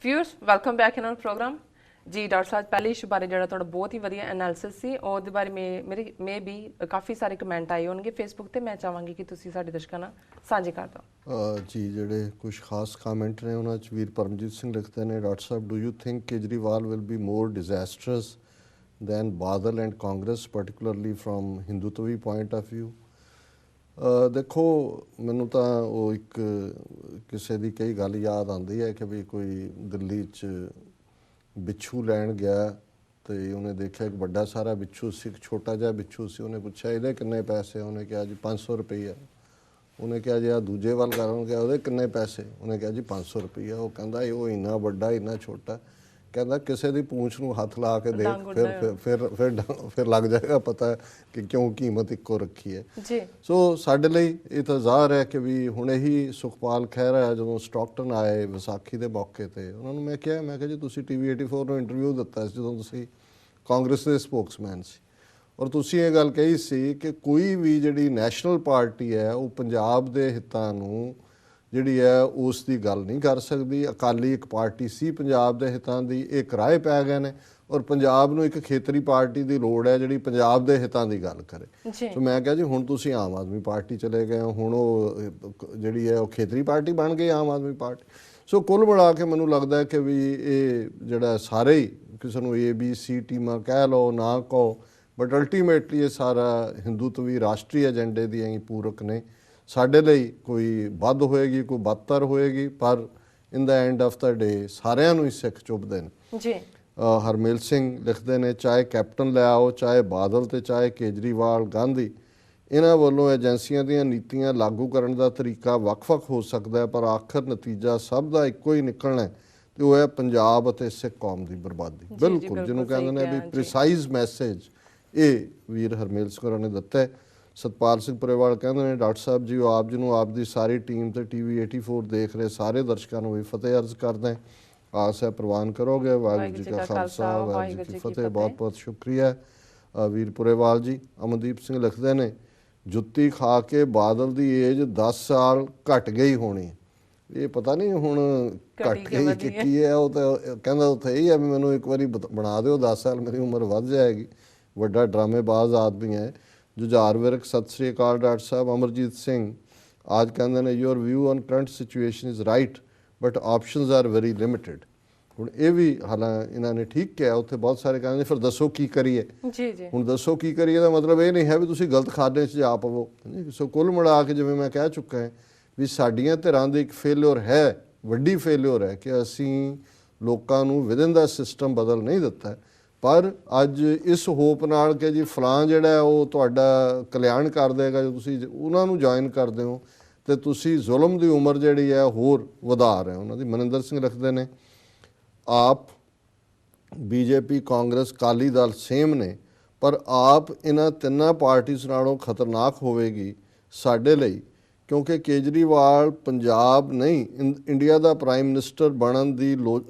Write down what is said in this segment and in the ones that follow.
Viewers welcome back in our program ਜੀ। Doctor ਸਾਹਿਬ ਪਹਿਲੇ ਇਸ਼ੂ ਬਾਰੇ ਜਿਹੜਾ ਤੁਹਾਡਾ ਬਹੁਤ ਹੀ ਵਧੀਆ ਐਨਾਲਿਸਿਸ ਸੀ, ਉਹਦੇ ਬਾਰੇ ਮੇ ਵੀ ਕਾਫੀ ਸਾਰੇ ਕਮੈਂਟ ਆਏ ਹੋਣਗੇ ਫੇਸਬੁੱਕ ਤੇ। ਮੈਂ ਚਾਹਾਂਗੀ ਕਿ ਤੁਸੀਂ ਸਾਡੇ ਦਰਸ਼ਕਾਂ ਨਾਲ ਸਾਂਝੇ ਕਰ ਦਿਓ। ਜੀ ਜਿਹੜੇ ਕੁਝ ਖਾਸ ਕਮੈਂਟ ਨੇ ਉਹਨਾਂ 'ਚ ਵੀਰ ਪਰਮਜੀਤ ਸਿੰਘ ਲਿਖਦੇ ਨੇ, ਡਾਕਟਰ ਸਾਹਿਬ do you think Kejriwal will be more disasters than Badal and Congress particularly from ਹਿੰਦੂਤਵੀ ਪੁਆਇੰਟ ਆਫ ਵਿਊ? ਦੇਖੋ, ਮੈਨੂੰ ਤਾਂ ਉਹ ਇੱਕ ਕਿਸੇ ਦੀ ਕਈ ਗੱਲ ਯਾਦ ਆਉਂਦੀ ਹੈ ਕਿ ਵੀ ਕੋਈ ਦਿੱਲੀ 'ਚ ਬਿੱਛੂ ਲੈਣ ਗਿਆ ਅਤੇ ਉਹਨੇ ਦੇਖਿਆ ਇੱਕ ਵੱਡਾ ਸਾਰਾ ਬਿੱਛੂ ਸੀ, ਇੱਕ ਛੋਟਾ ਜਿਹਾ ਬਿੱਛੂ ਸੀ। ਉਹਨੇ ਪੁੱਛਿਆ ਇਹਦੇ ਕਿੰਨੇ ਪੈਸੇ? ਉਹਨੇ ਕਿਹਾ ਜੀ 500 ਰੁਪਈਆ। ਉਹਨੇ ਕਿਹਾ ਜੀ ਆ ਦੂਜੇ ਵੱਲ ਕਰ, ਉਹਨੇ ਕਿਹਾ ਉਹਦੇ ਕਿੰਨੇ ਪੈਸੇ? ਉਹਨੇ ਕਿਹਾ ਜੀ 500 ਰੁਪਈਆ। ਉਹ ਕਹਿੰਦਾ ਉਹ ਇੰਨਾ ਵੱਡਾ ਇੰਨਾ ਛੋਟਾ, ਕਹਿੰਦਾ ਕਿਸੇ ਦੀ ਪੂੰਛ ਨੂੰ ਹੱਥ ਲਾ ਕੇ ਦੇਖ, ਫਿਰ ਲੱਗ ਜਾਏਗਾ ਪਤਾ ਕਿ ਕਿਉਂ ਕੀਮਤ ਇੱਕੋ ਰੱਖੀ ਹੈ ਜੀ। ਸੋ ਸਾਡੇ ਲਈ ਇਹ ਤਾਂ ਜ਼ਾਹਰ ਹੈ ਕਿ ਵੀ ਹੁਣ ਇਹੀ ਸੁਖਪਾਲ ਖਹਿਰਾ ਜਦੋਂ ਸਟਾਕਟਨ ਆਏ ਵਿਸਾਖੀ ਦੇ ਮੌਕੇ 'ਤੇ, ਉਹਨਾਂ ਨੂੰ ਮੈਂ ਕਿਹਾ ਜੀ ਤੁਸੀਂ TV 84 ਨੂੰ ਇੰਟਰਵਿਊ ਦਿੱਤਾ ਸੀ ਜਦੋਂ ਤੁਸੀਂ ਕਾਂਗਰਸ ਦੇ ਸਪੋਕਸਮੈਨ ਸੀ, ਔਰ ਤੁਸੀਂ ਇਹ ਗੱਲ ਕਹੀ ਸੀ ਕਿ ਕੋਈ ਵੀ ਜਿਹੜੀ ਨੈਸ਼ਨਲ ਪਾਰਟੀ ਹੈ ਉਹ ਪੰਜਾਬ ਦੇ ਹਿੱਤਾਂ ਨੂੰ ਜਿਹੜੀ ਹੈ ਉਸ ਦੀ ਗੱਲ ਨਹੀਂ ਕਰ ਸਕਦੀ। ਅਕਾਲੀ ਇੱਕ ਪਾਰਟੀ ਸੀ ਪੰਜਾਬ ਦੇ ਹਿੱਤਾਂ ਦੀ, ਇਹ ਕਿਰਾਏ ਪੈ ਗਏ ਨੇ, ਔਰ ਪੰਜਾਬ ਨੂੰ ਇੱਕ ਖੇਤਰੀ ਪਾਰਟੀ ਦੀ ਲੋੜ ਹੈ ਜਿਹੜੀ ਪੰਜਾਬ ਦੇ ਹਿੱਤਾਂ ਦੀ ਗੱਲ ਕਰੇ। ਸੋ ਮੈਂ ਕਿਹਾ ਜੀ ਹੁਣ ਤੁਸੀਂ ਆਮ ਆਦਮੀ ਪਾਰਟੀ ਚਲੇ ਗਏ ਹੋ, ਹੁਣ ਉਹ ਜਿਹੜੀ ਹੈ ਉਹ ਖੇਤਰੀ ਪਾਰਟੀ ਬਣ ਗਈ ਆਮ ਆਦਮੀ ਪਾਰਟੀ। ਸੋ ਕੁੱਲ ਮਿਲਾ ਕੇ ਮੈਨੂੰ ਲੱਗਦਾ ਕਿ ਵੀ ਇਹ ਜਿਹੜਾ ਸਾਰੇ ਹੀ ਕਿਸੇ ਨੂੰ ABC ਟੀਮਾਂ ਕਹਿ ਲਓ ਨਾ ਕਹੋ, ਬਟ ਅਲਟੀਮੇਟਲੀ ਇਹ ਸਾਰਾ ਹਿੰਦੂਤਵੀ ਰਾਸ਼ਟਰੀ ਏਜੰਡੇ ਦੀਆਂ ਹੀ ਪੂਰਕ ਨੇ। ਸਾਡੇ ਲਈ ਕੋਈ ਵੱਧ ਹੋਏਗੀ ਕੋਈ ਬਦਤਰ ਹੋਏਗੀ, ਪਰ ਇਨ ਦਾ ਐਂਡ ਆਫ ਦਾ ਡੇ ਸਾਰਿਆਂ ਨੂੰ ਹੀ ਸਿੱਖ ਚੁੱਭਦੇ ਨੇ ਜੀ। ਹਰਮੇਲ ਸਿੰਘ ਲਿਖਦੇ ਨੇ, ਚਾਹੇ ਕੈਪਟਨ ਲੈ ਆਓ, ਚਾਹੇ ਬਾਦਲ ਤੇ ਚਾਹੇ ਕੇਜਰੀਵਾਲ ਗਾਂਧੀ, ਇਹਨਾਂ ਵੱਲੋਂ ਏਜੰਸੀਆਂ ਦੀਆਂ ਨੀਤੀਆਂ ਲਾਗੂ ਕਰਨ ਦਾ ਤਰੀਕਾ ਵੱਖ-ਵੱਖ ਹੋ ਸਕਦਾ, ਪਰ ਆਖਰ ਨਤੀਜਾ ਸਭ ਦਾ ਇੱਕੋ ਹੀ ਨਿਕਲਣਾ ਤੇ ਉਹ ਹੈ ਪੰਜਾਬ ਅਤੇ ਸਿੱਖ ਕੌਮ ਦੀ ਬਰਬਾਦੀ। ਬਿਲਕੁਲ ਜਿਹਨੂੰ ਕਹਿੰਦੇ ਨੇ ਵੀ ਪ੍ਰੀਸਾਈਜ਼ ਮੈਸੇਜ ਇਹ ਵੀਰ ਹਰਮੇਲ ਸਿੰਘ ਹੋਰਾਂ ਨੇ ਦਿੱਤਾ ਹੈ। ਸਤਪਾਲ ਸਿੰਘ ਪਰੇਵਾਲ ਕਹਿੰਦੇ ਨੇ, ਡਾਕਟਰ ਸਾਹਿਬ ਜੀ ਉਹ ਆਪ ਜੀ ਨੂੰ ਆਪ ਦੀ ਸਾਰੀ ਟੀਮ ਤੇ TV 84 ਦੇਖ ਰਹੇ ਸਾਰੇ ਦਰਸ਼ਕਾਂ ਨੂੰ ਵੀ ਫਤਿਹ ਅਰਜ਼ ਕਰਦਾ। ਆਸ ਹੈ ਪ੍ਰਵਾਨ ਕਰੋਗੇ। ਵਾਹਿਗੁਰੂ ਜੀ ਕਾ ਖਾਲਸਾ ਵਾਹਿਗੁਰੂ ਜੀ ਕੀ ਫਤਿਹ। ਬਹੁਤ ਬਹੁਤ ਸ਼ੁਕਰੀਆ ਵੀਰ ਪੁਰੇਵਾਲ ਜੀ। ਅਮਨਦੀਪ ਸਿੰਘ ਲਿਖਦੇ ਨੇ, ਜੁੱਤੀ ਖਾ ਕੇ ਬਾਦਲ ਦੀ ਏਜ 10 ਸਾਲ ਘਟ ਗਈ ਹੋਣੀ। ਇਹ ਪਤਾ ਨਹੀਂ ਹੁਣ ਘਟ ਗਈ ਕਿ ਕੀ ਹੈ। ਉਹ ਤਾਂ ਕਹਿੰਦਾ ਉੱਥੇ ਇਹ ਹੈ ਵੀ ਮੈਨੂੰ ਇੱਕ ਵਾਰੀ ਬਣਾ ਦਿਓ 10 ਸਾਲ, ਮੇਰੀ ਉਮਰ ਵੱਧ ਜਾਏਗੀ। ਵੱਡਾ ਡਰਾਮੇਬਾਜ਼ ਆਦਮੀ ਹੈ। ਜੁਝਾਰ ਵਿਰਕ ਸਤਿ ਸ਼੍ਰੀ ਅਕਾਲ ਡਾਕਟਰ ਸਾਹਿਬ। ਅਮਰਜੀਤ ਸਿੰਘ ਅੱਜ ਕਹਿੰਦੇ ਨੇ, your view on current situation is right but options are very limited. ਹੁਣ ਇਹ ਵੀ ਹਾਲਾਂਕਿ ਇਹਨਾਂ ਨੇ ਠੀਕ ਕਿਹਾ, ਉੱਥੇ ਬਹੁਤ ਸਾਰੇ ਕਹਿੰਦੇ ਫਿਰ ਦੱਸੋ ਕੀ ਕਰੀਏ। ਹੁਣ ਦੱਸੋ ਕੀ ਕਰੀਏ ਦਾ ਮਤਲਬ ਇਹ ਨਹੀਂ ਹੈ ਵੀ ਤੁਸੀਂ ਗਲਤ ਖਾਨੇ 'ਚ ਜਾ ਪਵੋ। ਸੋ ਕੁੱਲ ਮਿਲਾ ਕੇ ਜਿਵੇਂ ਮੈਂ ਕਹਿ ਚੁੱਕਾ ਹਾਂ ਵੀ ਸਾਡੀਆਂ ਧਿਰਾਂ ਦੀ ਇੱਕ ਫੇਲਿਓਰ ਹੈ, ਵੱਡੀ ਫੇਲਿਓਰ ਹੈ ਕਿ ਅਸੀਂ ਲੋਕਾਂ ਨੂੰ ਵਿਦਨ ਦਾ ਸਿਸਟਮ ਬਦਲ ਨਹੀਂ ਦਿੱਤਾ। ਪਰ ਅੱਜ ਇਸ ਹੋਪ ਨਾਲ ਕਿ ਜੀ ਫਲਾਂ ਜਿਹੜਾ ਉਹ ਤੁਹਾਡਾ ਕਲਿਆਣ ਕਰ ਦੇਗਾ, ਜੇ ਤੁਸੀਂ ਉਹਨਾਂ ਨੂੰ ਜੁਆਇਨ ਕਰਦੇ ਹੋ ਅਤੇ ਤੁਸੀਂ ਜ਼ੁਲਮ ਦੀ ਉਮਰ ਜਿਹੜੀ ਹੈ ਹੋਰ ਵਧਾ ਰਹੇ ਹੋ ਉਹਨਾਂ ਦੀ। ਮਨਿੰਦਰ ਸਿੰਘ ਲਿਖਦੇ ਨੇ, ਆਪ BJP ਕਾਂਗਰਸ ਅਕਾਲੀ ਦਲ ਸੇਮ ਨੇ, ਪਰ ਆਪ ਇਹਨਾਂ ਤਿੰਨਾਂ ਪਾਰਟੀਆਂ ਨਾਲੋਂ ਖਤਰਨਾਕ ਹੋਵੇਗੀ ਸਾਡੇ ਲਈ, ਕਿਉਂਕਿ ਕੇਜਰੀਵਾਲ ਪੰਜਾਬ ਨਹੀਂ ਇੰਡੀਆ ਦਾ ਪ੍ਰਾਈਮ ਮਿਨਿਸਟਰ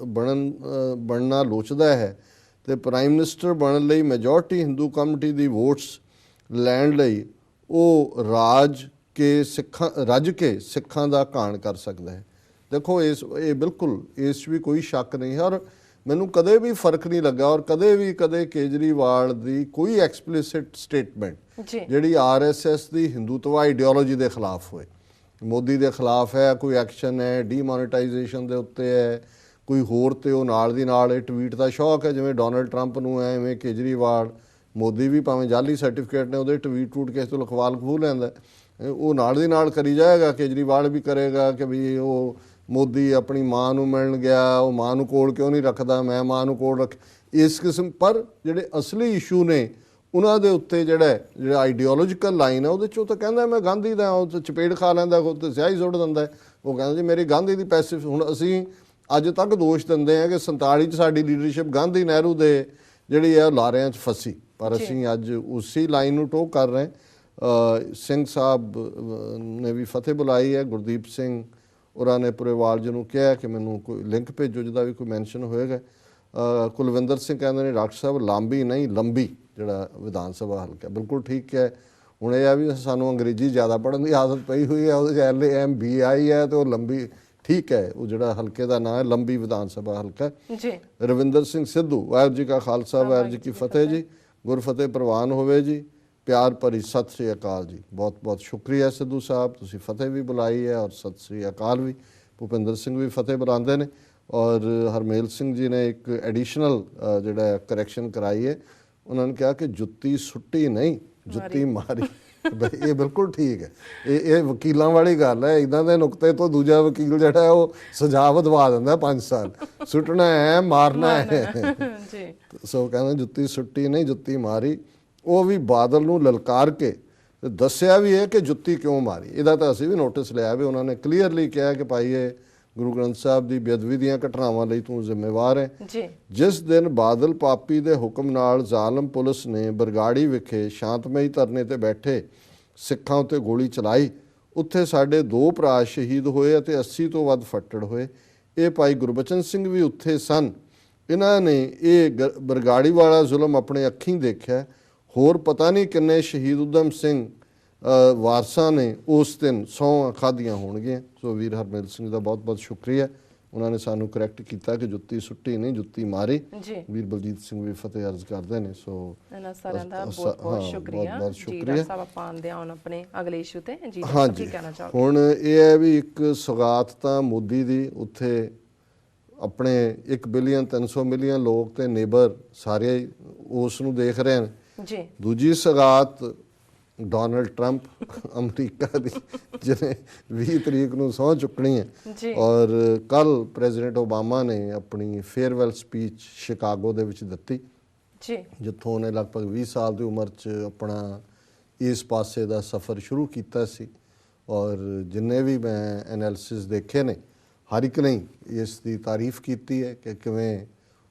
ਬਣਨਾ ਲੋਚਦਾ ਹੈ ਅਤੇ ਪ੍ਰਾਈਮ ਮਿਨਿਸਟਰ ਬਣਨ ਲਈ ਮੈਜੋਰਟੀ ਹਿੰਦੂ ਕਮਿਊਨਿਟੀ ਦੀ ਵੋਟਸ ਲੈਣ ਲਈ ਉਹ ਰੱਜ ਕੇ ਸਿੱਖਾਂ ਦਾ ਘਾਣ ਕਰ ਸਕਦਾ ਹੈ। ਦੇਖੋ ਇਹ ਬਿਲਕੁਲ ਇਸ 'ਚ ਵੀ ਕੋਈ ਸ਼ੱਕ ਨਹੀਂ ਹੈ, ਔਰ ਮੈਨੂੰ ਕਦੇ ਵੀ ਫਰਕ ਨਹੀਂ ਲੱਗਾ ਔਰ ਕਦੇ ਕੇਜਰੀਵਾਲ ਦੀ ਕੋਈ ਐਕਸਪਲਿਸਿਟ ਸਟੇਟਮੈਂਟ ਜਿਹੜੀ RSS ਦੀ ਹਿੰਦੂਤਵਾ ਆਈਡੀਓਲੋਜੀ ਦੇ ਖਿਲਾਫ ਹੋਏ, ਮੋਦੀ ਦੇ ਖਿਲਾਫ ਹੈ, ਕੋਈ ਐਕਸ਼ਨ ਹੈ ਡੀਮੋਨੀਟਾਈਜੇਸ਼ਨ ਦੇ ਉੱਤੇ ਹੈ, ਕੋਈ ਹੋਰ, ਤੇ ਉਹ ਨਾਲ ਦੀ ਨਾਲ ਇਹ ਟਵੀਟ ਦਾ ਸ਼ੌਕ ਹੈ ਜਿਵੇਂ ਡੋਨਲਡ ਟਰੰਪ ਨੂੰ ਹੈ, ਐਵੇਂ ਕੇਜਰੀਵਾਲ, ਮੋਦੀ ਵੀ ਭਾਵੇਂ ਜਾਲੀ ਸਰਟੀਫਿਕੇਟ ਨੇ ਉਹਦੇ ਟਵੀਟ ਕਿਸੇ ਤੋਂ ਲਖਵਾ ਲੈਂਦਾ, ਉਹ ਨਾਲ ਦੀ ਨਾਲ ਕਰੀ ਜਾਏਗਾ। ਕੇਜਰੀਵਾਲ ਵੀ ਕਰੇਗਾ ਕਿ ਵੀ ਉਹ ਮੋਦੀ ਆਪਣੀ ਮਾਂ ਨੂੰ ਮਿਲਣ ਗਿਆ, ਉਹ ਮਾਂ ਨੂੰ ਕੋਲ ਕਿਉਂ ਨਹੀਂ ਰੱਖਦਾ, ਮੈਂ ਮਾਂ ਨੂੰ ਕੋਲ ਰੱਖ, ਇਸ ਕਿਸਮ। ਪਰ ਜਿਹੜੇ ਅਸਲੀ ਇਸ਼ੂ ਨੇ ਉਹਨਾਂ ਦੇ ਉੱਤੇ ਜਿਹੜਾ ਆਈਡੀਓਲੋਜੀਕਲ ਲਾਈਨ ਹੈ ਉਹਦੇ 'ਚ ਉਹ ਤਾਂ ਕਹਿੰਦਾ ਮੈਂ ਗਾਂਧੀ ਦਾ, ਉਹ ਚਪੇੜ ਖਾ ਲੈਂਦਾ, ਉਹ ਤਾਂ ਸਿਆਹੀ ਸੁੱਟ ਦਿੰਦਾ। ਉਹ ਕਹਿੰਦਾ ਜੀ ਮੇਰੀ ਗਾਂਧੀ ਦੀ ਪੈਸਿਵ। ਹੁਣ ਅਸੀਂ ਅੱਜ ਤੱਕ ਦੋਸ਼ ਦਿੰਦੇ ਹਾਂ ਕਿ 47 'ਚ ਸਾਡੀ ਲੀਡਰਸ਼ਿਪ ਗਾਂਧੀ ਨਹਿਰੂ ਦੇ ਜਿਹੜੀ ਹੈ ਲਾਰਿਆਂ 'ਚ ਫਸੀ, ਪਰ ਅਸੀਂ ਅੱਜ ਉਸੇ ਲਾਈਨ ਨੂੰ ਟੋਕ ਕਰ ਰਹੇ। ਸਿੰਘ ਸਾਹਿਬ ਨੇ ਵੀ ਫਤਿਹ ਬੁਲਾਈ ਹੈ। ਗੁਰਦੀਪ ਸਿੰਘ ਉਹਨਾਂ ਨੇ ਪੁਰੇਵਾਲ ਜੀ ਨੂੰ ਕਿਹਾ ਕਿ ਮੈਨੂੰ ਕੋਈ ਲਿੰਕ ਭੇਜੋ ਜਿਹਦਾ ਵੀ ਕੋਈ ਮੈਂਸ਼ਨ ਹੋਏਗਾ। ਕੁਲਵਿੰਦਰ ਸਿੰਘ ਕਹਿੰਦੇ ਨੇ, ਡਾਕਟਰ ਸਾਹਿਬ ਲਾਂਬੀ ਨਹੀਂ ਲੰਬੀ ਜਿਹੜਾ ਵਿਧਾਨ ਸਭਾ ਹਲਕਾ, ਬਿਲਕੁਲ ਠੀਕ ਹੈ। ਹੁਣ ਇਹ ਆ ਵੀ ਸਾਨੂੰ ਅੰਗਰੇਜ਼ੀ ਜ਼ਿਆਦਾ ਪੜ੍ਹਨ ਦੀ ਆਦਤ ਪਈ ਹੋਈ ਹੈ, ਉਹਦੇ 'ਚ LAMBI ਹੈ ਅਤੇ ਉਹ ਲੰਬੀ ਠੀਕ ਹੈ। ਉਹ ਜਿਹੜਾ ਹਲਕੇ ਦਾ ਨਾਂ ਹੈ ਲੰਬੀ ਵਿਧਾਨ ਸਭਾ ਹਲਕਾ ਜੀ। ਰਵਿੰਦਰ ਸਿੰਘ ਸਿੱਧੂ, ਵਾਹਿਗੁਰੂ ਜੀ ਕਾ ਖਾਲਸਾ ਵਾਹਿਗੁਰੂ ਜੀ ਕੀ ਫਤਿਹ ਜੀ, ਗੁਰਫਤਿਹ ਪ੍ਰਵਾਨ ਹੋਵੇ ਜੀ, ਪਿਆਰ ਭਰੀ ਸਤਿ ਸ੍ਰੀ ਅਕਾਲ ਜੀ। ਬਹੁਤ ਬਹੁਤ ਸ਼ੁਕਰੀਆ ਸਿੱਧੂ ਸਾਹਿਬ, ਤੁਸੀਂ ਫਤਿਹ ਵੀ ਬੁਲਾਈ ਹੈ ਔਰ ਸਤਿ ਸ੍ਰੀ ਅਕਾਲ ਵੀ। ਭੁਪਿੰਦਰ ਸਿੰਘ ਵੀ ਫਤਿਹ ਬੁਲਾਉਂਦੇ ਨੇ ਔਰ ਹਰਮੇਲ ਸਿੰਘ ਜੀ ਨੇ ਇੱਕ ਐਡੀਸ਼ਨਲ ਜਿਹੜਾ ਕਰੈਕਸ਼ਨ ਕਰਾਈ ਹੈ, ਉਹਨਾਂ ਨੇ ਕਿਹਾ ਕਿ ਜੁੱਤੀ ਸੁੱਟੀ ਨਹੀਂ ਜੁੱਤੀ ਮਾਰੀ। ਇਹ ਬਿਲਕੁਲ ਠੀਕ ਹੈ। ਇਹ ਵਕੀਲਾਂ ਵਾਲੀ ਗੱਲ ਹੈ। ਇੱਦਾਂ ਦੇ ਨੁਕਤੇ ਤੋਂ ਦੂਜਾ ਵਕੀਲ ਜਿਹੜਾ ਹੈ ਉਹ ਸਜ਼ਾ ਵਧਵਾ ਦਿੰਦਾ 5 ਸਾਲ। ਸੁੱਟਣਾ ਹੈ, ਮਾਰਨਾ ਹੈ ਜੀ। ਸੋ ਕਹਿੰਦੇ ਜੁੱਤੀ ਸੁੱਟੀ ਨਹੀਂ ਜੁੱਤੀ ਮਾਰੀ। ਉਹ ਵੀ ਬਾਦਲ ਨੂੰ ਲਲਕਾਰ ਕੇ ਦੱਸਿਆ ਵੀ ਹੈ ਕਿ ਜੁੱਤੀ ਕਿਉਂ ਮਾਰੀ। ਇਹਦਾ ਤਾਂ ਅਸੀਂ ਵੀ ਨੋਟਿਸ ਲਿਆ ਵੀ ਉਹਨਾਂ ਨੇ ਕਲੀਅਰਲੀ ਕਿਹਾ ਕਿ ਭਾਈ ਇਹ ਗੁਰੂ ਗ੍ਰੰਥ ਸਾਹਿਬ ਦੀ ਬੇਅਦਬੀ ਦੀਆਂ ਘਟਨਾਵਾਂ ਲਈ ਤੂੰ ਜ਼ਿੰਮੇਵਾਰ ਹੈ। ਜਿਸ ਦਿਨ ਬਾਦਲ ਪਾਪੀ ਦੇ ਹੁਕਮ ਨਾਲ ਜ਼ਾਲਮ ਪੁਲਿਸ ਨੇ ਬਰਗਾੜੀ ਵਿਖੇ ਸ਼ਾਂਤਮਈ ਧਰਨੇ ਤੇ ਬੈਠੇ ਸਿੱਖਾਂ ਉੱਤੇ ਗੋਲੀ ਚਲਾਈ, ਉੱਥੇ ਸਾਡੇ 2 ਭਰਾ ਸ਼ਹੀਦ ਹੋਏ ਅਤੇ 80 ਤੋਂ ਵੱਧ ਫੱਟੜ ਹੋਏ। ਇਹ ਭਾਈ ਗੁਰਬਚਨ ਸਿੰਘ ਵੀ ਉੱਥੇ ਸਨ। ਇਹਨਾਂ ਨੇ ਇਹ ਬਰਗਾੜੀ ਵਾਲਾ ਜ਼ੁਲਮ ਆਪਣੇ ਅੱਖੀਂ ਦੇਖਿਆ। ਹੋਰ ਪਤਾ ਨਹੀਂ ਕਿੰਨੇ ਸ਼ਹੀਦ ਊਧਮ ਸਿੰਘ ਵਾਰਸਾਂ ਨੇ ਉਸ ਦਿਨ ਸਹੁੰ ਖਾਧੀਆਂ ਹੋਣਗੀਆਂ। ਸੋ ਵੀਰ ਹਰਮੇਲ ਸਿੰਘ ਦਾ ਬਹੁਤ ਬਹੁਤ ਸ਼ੁਕਰੀਆ, ਉਹਨਾਂ ਨੇ ਸਾਨੂੰ ਕਰੈਕਟ ਕੀਤਾ ਕਿ ਜੁੱਤੀ ਸੁੱਟੀ ਨਹੀਂ ਜੁੱਤੀ ਮਾਰੀ। ਵੀਰ ਬਲਜੀਤ ਸਿੰਘ ਵੀ ਫਤਿਹ ਅਰਜ਼ ਕਰਦੇ ਨੇ। ਸੋ ਇਹਨਾਂ ਸਾਰਿਆਂ ਦਾ ਬਹੁਤ ਬਹੁਤ ਸ਼ੁਕਰੀਆ ਜੀ। ਡਾਕਟਰ ਸਾਹਿਬ ਆਪਾਂ ਆਉਂਦੇ ਹਾਂ ਹੁਣ ਆਪਣੇ ਅਗਲੇ ਇਸ਼ੂ ਤੇ ਜੀ। ਕੀ ਕਹਿਣਾ ਚਾਹੋਗੇ? ਹੁਣ ਇਹ ਹੈ ਵੀ ਇੱਕ ਸੌਗਾਤ ਤਾਂ ਮੋਦੀ ਦੀ, ਉੱਥੇ ਆਪਣੇ 1 ਬਿਲੀਅਨ 300 ਮਿਲੀਅਨ ਲੋਕ ਤੇ ਨੇਬਰ ਸਾਰੇ ਉਸ ਨੂੰ ਦੇਖ ਰਹੇ ਨੇ ਜੀ। ਦੂਜੀ ਸੌਗਾਤ ਡੋਨਲਡ ਟਰੰਪ ਅਮਰੀਕਾ ਦੀ, ਜਿਹਨੇ 20 ਤਰੀਕ ਨੂੰ ਸਹੁੰ ਚੁੱਕਣੀ ਹੈ। ਔਰ ਕੱਲ ਪ੍ਰੈਜ਼ੀਡੈਂਟ ਓਬਾਮਾ ਨੇ ਆਪਣੀ ਫੇਅਰਵੈਲ ਸਪੀਚ ਸ਼ਿਕਾਗੋ ਦੇ ਵਿੱਚ ਦਿੱਤੀ ਜੀ, ਜਿੱਥੋਂ ਉਹਨੇ ਲਗਭਗ 20 ਸਾਲ ਦੀ ਉਮਰ 'ਚ ਆਪਣਾ ਇਸ ਪਾਸੇ ਦਾ ਸਫ਼ਰ ਸ਼ੁਰੂ ਕੀਤਾ ਸੀ। ਔਰ ਜਿੰਨੇ ਵੀ ਮੈਂ ਐਨਾਲਿਸਿਸ ਦੇਖੇ ਨੇ, ਹਰ ਇੱਕ ਨੇ ਇਸ ਦੀ ਤਾਰੀਫ ਕੀਤੀ ਹੈ ਕਿ ਕਿਵੇਂ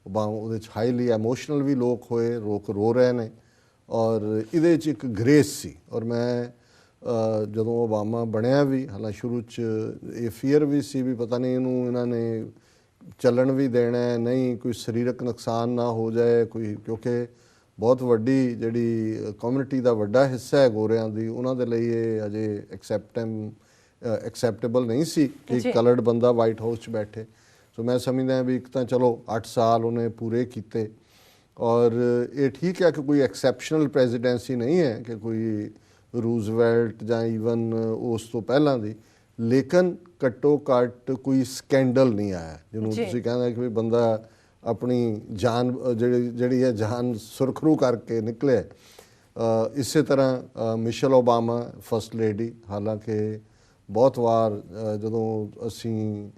ਓਬਾਮਾ ਉਹਦੇ 'ਚ ਹਾਈਲੀ ਐਮੋਸ਼ਨਲ ਵੀ ਲੋਕ ਹੋਏ, ਰੋ ਰਹੇ ਨੇ। ਔਰ ਇਹਦੇ 'ਚ ਇੱਕ ਗ੍ਰੇਸ ਸੀ। ਔਰ ਮੈਂ ਜਦੋਂ ਓਬਾਮਾ ਬਣਿਆ ਵੀ, ਹਾਲਾਂਕਿ ਸ਼ੁਰੂ 'ਚ ਇਹ ਫੀਅਰ ਵੀ ਸੀ ਵੀ ਪਤਾ ਨਹੀਂ ਇਹਨੂੰ ਇਹਨਾਂ ਨੇ ਚੱਲਣ ਵੀ ਦੇਣਾ, ਨਹੀਂ ਕੋਈ ਸਰੀਰਕ ਨੁਕਸਾਨ ਨਾ ਹੋ ਜਾਏ ਕੋਈ, ਕਿਉਂਕਿ ਬਹੁਤ ਵੱਡੀ ਜਿਹੜੀ ਕਮਿਊਨਿਟੀ ਦਾ ਵੱਡਾ ਹਿੱਸਾ ਹੈ ਗੋਰਿਆਂ ਦੀ, ਉਹਨਾਂ ਦੇ ਲਈ ਇਹ ਅਜੇ ਐਕਸੈਪਟੇਬਲ ਨਹੀਂ ਸੀ ਕਿ ਕਲਰਡ ਬੰਦਾ ਵਾਈਟ ਹਾਊਸ 'ਚ ਬੈਠੇ। ਸੋ ਮੈਂ ਸਮਝਦਾ ਵੀ ਇੱਕ ਤਾਂ ਚਲੋ 8 ਸਾਲ ਉਹਨੇ ਪੂਰੇ ਕੀਤੇ। ਔਰ ਇਹ ਠੀਕ ਹੈ ਕਿ ਕੋਈ ਐਕਸੈਪਸ਼ਨਲ ਪ੍ਰੈਜ਼ੀਡੈਂਸੀ ਨਹੀਂ ਹੈ ਕਿ ਕੋਈ ਰੂਜ਼ਵੈਲਟ ਜਾਂ ਈਵਨ ਉਸ ਤੋਂ ਪਹਿਲਾਂ ਦੀ, ਲੇਕਿਨ ਘੱਟੋ ਘੱਟ ਕੋਈ ਸਕੈਂਡਲ ਨਹੀਂ ਆਇਆ ਜਿਹਨੂੰ ਤੁਸੀਂ ਕਹਿੰਦੇ ਕਿ ਵੀ ਬੰਦਾ ਆਪਣੀ ਜਾਨ ਜਿਹੜੀ ਹੈ ਜਾਨ ਸੁਰਖਰੂ ਕਰਕੇ ਨਿਕਲੇ। ਇਸੇ ਤਰ੍ਹਾਂ ਮਿਸ਼ੇਲ ਓਬਾਮਾ ਫਸਟ ਲੇਡੀ, ਹਾਲਾਂਕਿ ਬਹੁਤ ਵਾਰ ਜਦੋਂ ਅਸੀਂ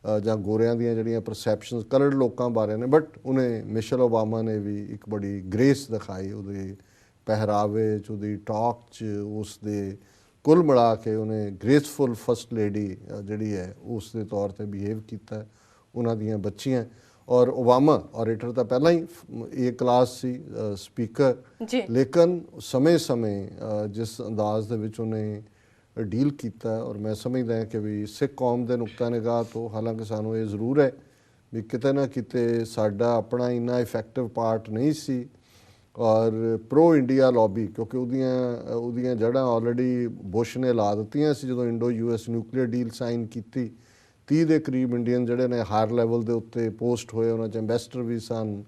ਜਾਂ ਗੋਰਿਆਂ ਦੀਆਂ ਜਿਹੜੀਆਂ ਪਰਸੈਪਸ਼ਨਸ ਕਲਰਡ ਲੋਕਾਂ ਬਾਰੇ ਨੇ, ਬਟ ਉਹਨੇ ਮਿਸ਼ੇਲ ਓਬਾਮਾ ਨੇ ਵੀ ਇੱਕ ਬੜੀ ਗ੍ਰੇਸ ਦਿਖਾਈ ਉਹਦੇ ਪਹਿਰਾਵੇ 'ਚ, ਉਹਦੀ ਟਾਕ 'ਚ, ਉਸ ਦੇ ਕੁੱਲ ਮਿਲਾ ਕੇ ਉਹਨੇ ਗ੍ਰੇਸਫੁਲ ਫਸਟ ਲੇਡੀ ਜਿਹੜੀ ਹੈ ਉਸ ਦੇ ਤੌਰ ਤੇ ਬਿਹੇਵ ਕੀਤਾ। ਉਹਨਾਂ ਦੀਆਂ ਬੱਚੀਆਂ ਔਰ ਓਬਾਮਾ ਔਰੇਟਰ ਤਾਂ ਪਹਿਲਾਂ ਹੀ ਇਹ ਕਲਾਸ ਸੀ, ਸਪੀਕਰ, ਲੇਕਿਨ ਸਮੇਂ ਜਿਸ ਅੰਦਾਜ਼ ਦੇ ਵਿੱਚ ਉਹਨੇ ਡੀਲ ਕੀਤਾ। ਔਰ ਮੈਂ ਸਮਝਦਾ ਕਿ ਵੀ ਸਿੱਖ ਕੌਮ ਦੇ ਨੁਕਤਾ ਨਿਗਾਹ ਤੋਂ, ਹਾਲਾਂਕਿ ਸਾਨੂੰ ਇਹ ਜ਼ਰੂਰ ਹੈ ਵੀ ਕਿਤੇ ਨਾ ਕਿਤੇ ਸਾਡਾ ਆਪਣਾ ਇੰਨਾ ਇਫੈਕਟਿਵ ਪਾਰਟ ਨਹੀਂ ਸੀ। ਔਰ ਪ੍ਰੋ ਇੰਡੀਆ ਲੌਬੀ, ਕਿਉਂਕਿ ਉਹਦੀਆਂ ਜੜ੍ਹਾਂ ਆਲਰੇਡੀ ਬੁਸ਼ ਨੇ ਲਾ ਦਿੱਤੀਆਂ ਸੀ ਜਦੋਂ Indo US nuclear deal sign ਕੀਤੀ। 30 ਦੇ ਕਰੀਬ ਇੰਡੀਅਨ ਜਿਹੜੇ ਨੇ ਹਾਇਰ ਲੈਵਲ ਦੇ ਉੱਤੇ ਪੋਸਟ ਹੋਏ, ਉਹਨਾਂ 'ਚ ਐਂਬੈਸਡਰ ਵੀ ਸਨ,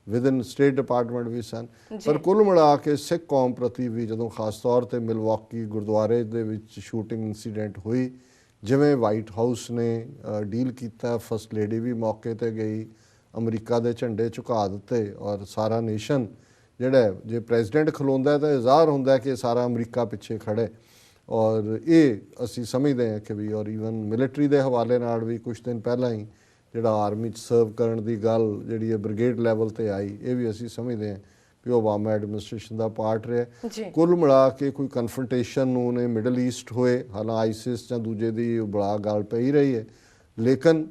ਵਿਦਨ ਸਟੇਟ ਡਿਪਾਰਟਮੈਂਟ ਵੀ ਸਨ। ਪਰ ਕੁੱਲ ਮਿਲਾ ਕੇ ਸਿੱਖ ਕੌਮ ਪ੍ਰਤੀ ਵੀ ਜਦੋਂ ਖਾਸ ਤੌਰ ਤੇ ਮਿਲਵਾਕੀ ਗੁਰਦੁਆਰੇ ਦੇ ਵਿੱਚ ਸ਼ੂਟਿੰਗ ਇਨਸੀਡੈਂਟ ਹੋਈ, ਜਿਵੇਂ ਵਾਈਟ ਹਾਊਸ ਨੇ ਡੀਲ ਕੀਤਾ, ਫਸਟ ਲੇਡੀ ਵੀ ਮੌਕੇ ਤੇ ਗਈ, ਅਮਰੀਕਾ ਦੇ ਝੰਡੇ ਝੁਕਾ ਦਿੱਤੇ। ਔਰ ਸਾਰਾ ਨੇਸ਼ਨ ਜਿਹੜਾ ਜੇ ਪ੍ਰੈਜ਼ੀਡੈਂਟ ਖਲੋਂਦਾ ਤਾਂ ਇਜ਼ਹਾਰ ਹੁੰਦਾ ਕਿ ਸਾਰਾ ਅਮਰੀਕਾ ਪਿੱਛੇ ਖੜੇ। ਔਰ ਇਹ ਅਸੀਂ ਸਮਝਦੇ ਹਾਂ ਕਿ ਵੀ, ਔਰ ਈਵਨ ਮਿਲਟਰੀ ਦੇ ਹਵਾਲੇ ਨਾਲ ਵੀ ਕੁਛ ਦਿਨ ਪਹਿਲਾਂ ਹੀ ਜਿਹੜਾ ਆਰਮੀ 'ਚ ਸਰਵ ਕਰਨ ਦੀ ਗੱਲ ਜਿਹੜੀ ਹੈ ਬ੍ਰਿਗੇਡ ਲੈਵਲ ਤੇ ਆਈ, ਇਹ ਵੀ ਅਸੀਂ ਸਮਝਦੇ ਹਾਂ ਵੀ ਓਬਾਮਾ ਐਡਮਿਨਿਸਟ੍ਰੇਸ਼ਨ ਦਾ ਪਾਰਟ ਰਿਹਾ। ਕੁੱਲ ਮਿਲਾ ਕੇ ਕੋਈ ਕਨਫਰੰਟੇਸ਼ਨ ਨੂੰ ਨੇ ਮਿਡਲ ਈਸਟ ਹੋਏ, ਹਾਲਾਂ ਆਈਸਿਸ ਜਾਂ ਦੂਜੇ ਦੀ ਬੜਾ ਗੱਲ ਪਈ ਰਹੀ ਹੈ, ਲੇਕਿਨ